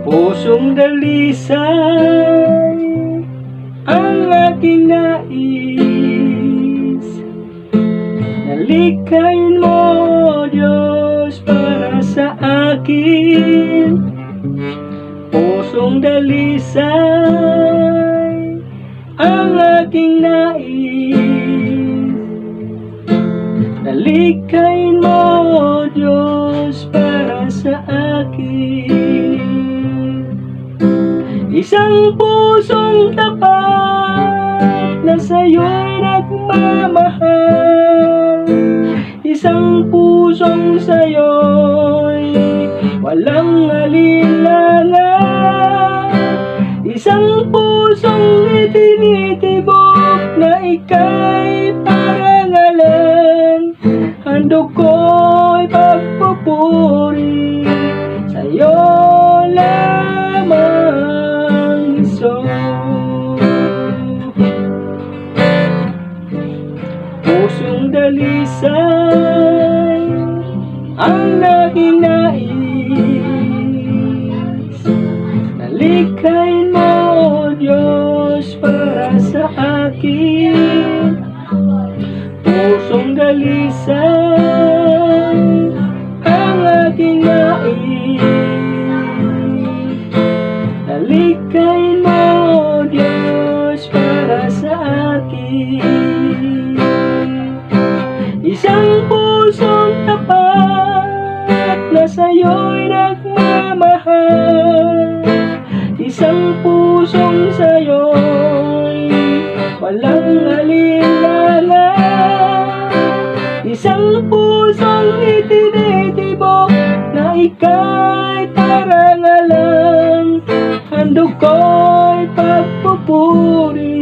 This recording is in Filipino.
Pusong dalisay ang aking nais. Nalikayin mo, Diyos, para sa akin. Pusong dalisay ang aking nais. Nalikayin mo, Diyos, para sa akin. Isang pusong tapat na sa'yo'y nagmamahal. Isang pusong sa'yo'y walang alinlangan. Isang pusong itinitibok na ika'y parangalan. Handog ko'y pagpupuri sa'yo lamang. Pusong dalisay ang aking nais. Nalikayin mo, Diyos, para sa akin. Pusong dalisay ang aking nais. Nalikayin mo, Diyos, para sa akin. Isang pusong tapat na sa'yo'y nagmamahal. Isang pusong sa'yo'y walang alinlangan. Isang pusong itinitibok na ika'y parangalan. Handog ko'y pagpupuri